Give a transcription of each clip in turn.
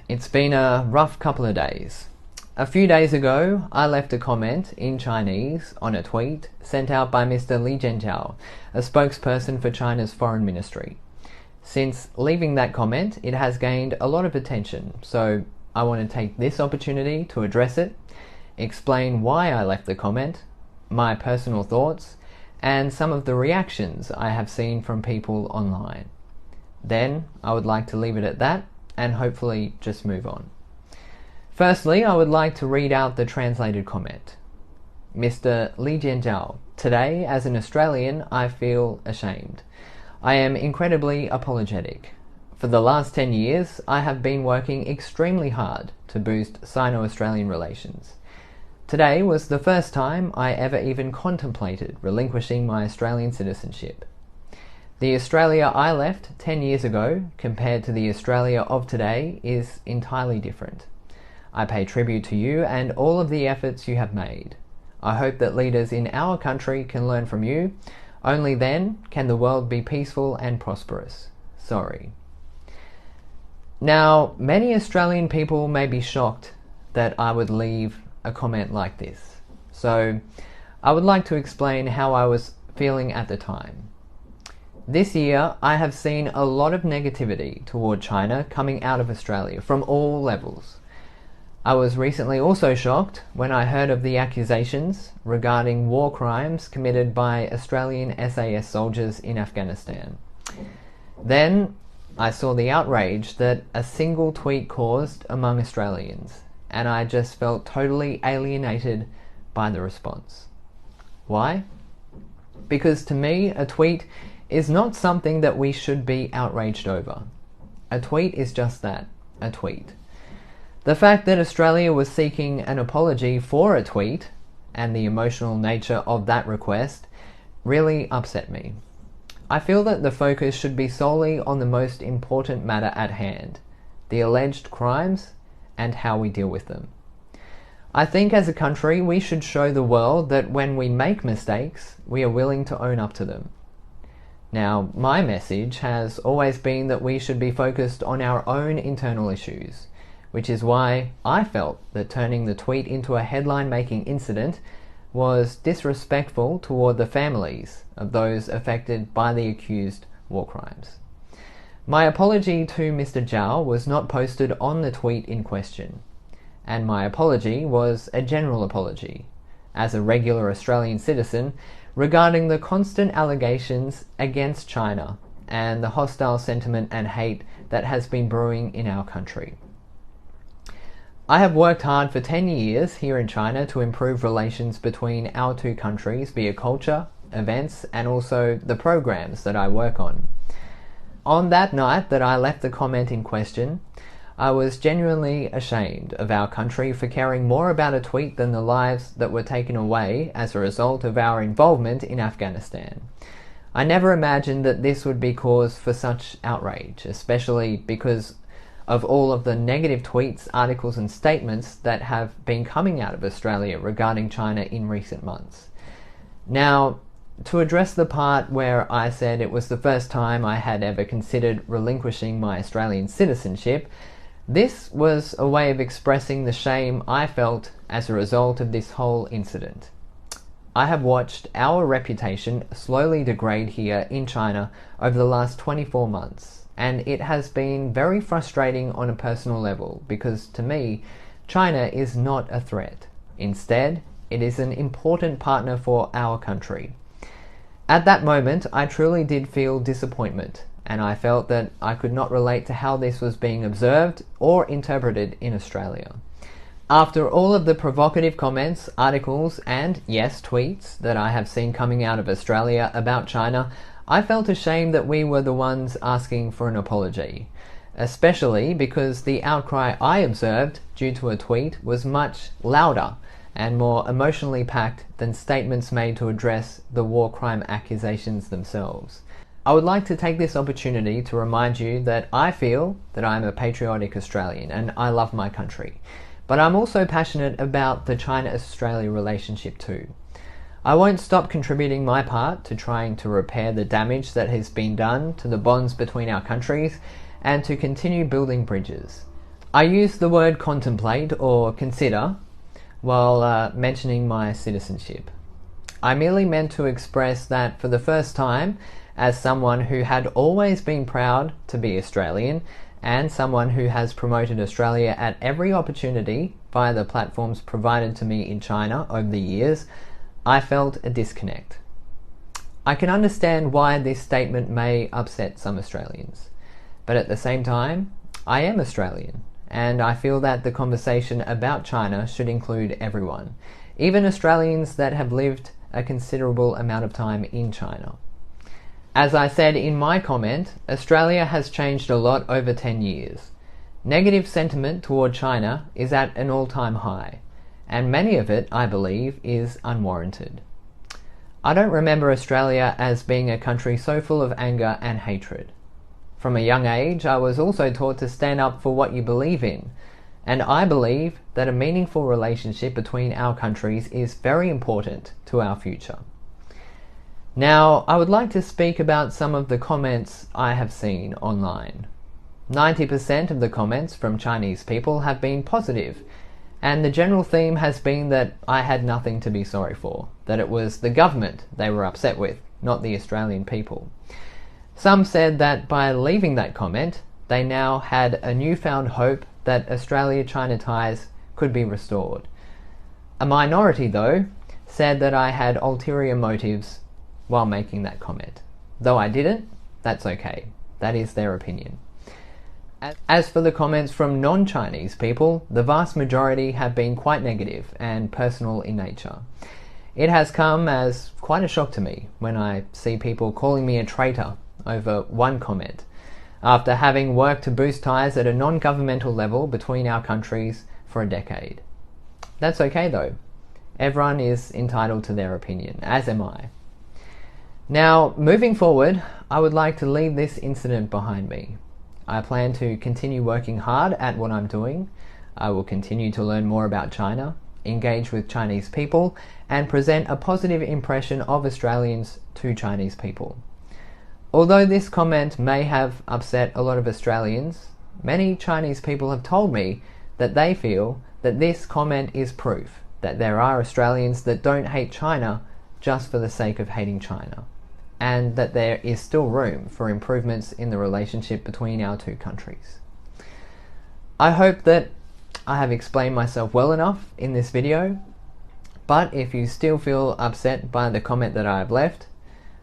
It's been a rough couple of days. A few days ago, I left a comment in Chinese on a tweet sent out by Mr. Li Jianjiao, a spokesperson for China's foreign ministry. Since leaving that comment, it has gained a lot of attention, so I want to take this opportunity to address it, explain why I left the comment, my personal thoughts, and some of the reactions I have seen from people online. Then, I would like to leave it at that and hopefully just move on. Firstly, I would like to read out the translated comment. Mr. Li Jianjiao, today, as an Australian, I feel ashamed. I am incredibly apologetic. For the last 10 years, I have been working extremely hard to boost Sino-Australian relations. Today was the first time I ever even contemplated relinquishing my Australian citizenship. The Australia I left 10 years ago, compared to the Australia of today, is entirely different. I pay tribute to you and all of the efforts you have made. I hope that leaders in our country can learn from you. Only then can the world be peaceful and prosperous. Sorry. Now, many Australian people may be shocked that I would leave a comment like this. So, I would like to explain how I was feeling at the time. This year, I have seen a lot of negativity toward China coming out of Australia from all levels. I was recently also shocked when I heard of the accusations regarding war crimes committed by Australian SAS soldiers in Afghanistan. Then, I saw the outrage that a single tweet caused among Australians, and I just felt totally alienated by the response. Why? Because to me, a tweet is not something that we should be outraged over. A tweet is just that, a tweet. The fact that Australia was seeking an apology for a tweet, and the emotional nature of that request, really upset me. I feel that the focus should be solely on the most important matter at hand, the alleged crimes and how we deal with them. I think as a country we should show the world that when we make mistakes, we are willing to own up to them. Now, my message has always been that we should be focused on our own internal issues, which is why I felt that turning the tweet into a headline-making incident was disrespectful toward the families of those affected by the accused war crimes. My apology to Mr. Zhao was not posted on the tweet in question, and my apology was a general apology, as a regular Australian citizen, regarding the constant allegations against China and the hostile sentiment and hate that has been brewing in our country. I have worked hard for 10 years here in China to improve relations between our two countries via culture, events, and also the programs that I work on. On that night that I left the comment in question, I was genuinely ashamed of our country for caring more about a tweet than the lives that were taken away as a result of our involvement in Afghanistan. I never imagined that this would be cause for such outrage, especially because of all of the negative tweets, articles and statements that have been coming out of Australia regarding China in recent months. Now, to address the part where I said it was the first time I had ever considered relinquishing my Australian citizenship, this was a way of expressing the shame I felt as a result of this whole incident. I have watched our reputation slowly degrade here in China over the last 24 months, and it has been very frustrating on a personal level because, to me, China is not a threat. Instead, it is an important partner for our country. At that moment, I truly did feel disappointment, and I felt that I could not relate to how this was being observed or interpreted in Australia. After all of the provocative comments, articles, and yes, tweets that I have seen coming out of Australia about China, I felt ashamed that we were the ones asking for an apology, especially because the outcry I observed due to a tweet was much louder and more emotionally packed than statements made to address the war crime accusations themselves. I would like to take this opportunity to remind you that I feel that I am a patriotic Australian and I love my country, but I'm also passionate about the China-Australia relationship too. I won't stop contributing my part to trying to repair the damage that has been done to the bonds between our countries and to continue building bridges. I use the word contemplate or consider while mentioning my citizenship. I merely meant to express that for the first time, as someone who had always been proud to be Australian and someone who has promoted Australia at every opportunity via the platforms provided to me in China over the years, I felt a disconnect. I can understand why this statement may upset some Australians, but at the same time, I am Australian, and I feel that the conversation about China should include everyone, even Australians that have lived a considerable amount of time in China. As I said in my comment, Australia has changed a lot over 10 years. Negative sentiment toward China is at an all-time high, and many of it, I believe, is unwarranted. I don't remember Australia as being a country so full of anger and hatred. From a young age, I was also taught to stand up for what you believe in, and I believe that a meaningful relationship between our countries is very important to our future. Now, I would like to speak about some of the comments I have seen online. 90% of the comments from Chinese people have been positive, and the general theme has been that I had nothing to be sorry for, that it was the government they were upset with, not the Australian people. Some said that by leaving that comment, they now had a newfound hope that Australia-China ties could be restored. A minority, though, said that I had ulterior motives while making that comment. Though I didn't, that's okay. That is their opinion. As for the comments from non-Chinese people, the vast majority have been quite negative and personal in nature. It has come as quite a shock to me when I see people calling me a traitor over one comment, after having worked to boost ties at a non-governmental level between our countries for a decade. That's okay though. Everyone is entitled to their opinion, as am I. Now, moving forward, I would like to leave this incident behind me. I plan to continue working hard at what I'm doing. I will continue to learn more about China, engage with Chinese people, and present a positive impression of Australians to Chinese people. Although this comment may have upset a lot of Australians, many Chinese people have told me that they feel that this comment is proof that there are Australians that don't hate China just for the sake of hating China, and that there is still room for improvements in the relationship between our two countries. I hope that I have explained myself well enough in this video, but if you still feel upset by the comment that I have left,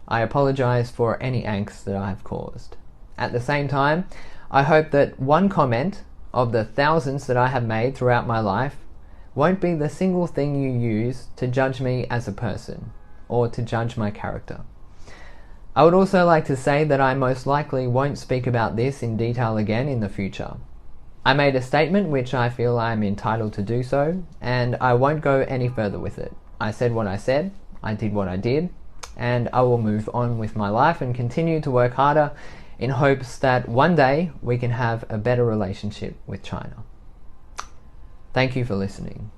I apologize for any angst that I have caused. At the same time, I hope that one comment of the thousands that I have made throughout my life won't be the single thing you use to judge me as a person or to judge my character. I would also like to say that I most likely won't speak about this in detail again in the future. I made a statement which I feel I am entitled to do so, and I won't go any further with it. I said what I said, I did what I did, and I will move on with my life and continue to work harder in hopes that one day we can have a better relationship with China. Thank you for listening.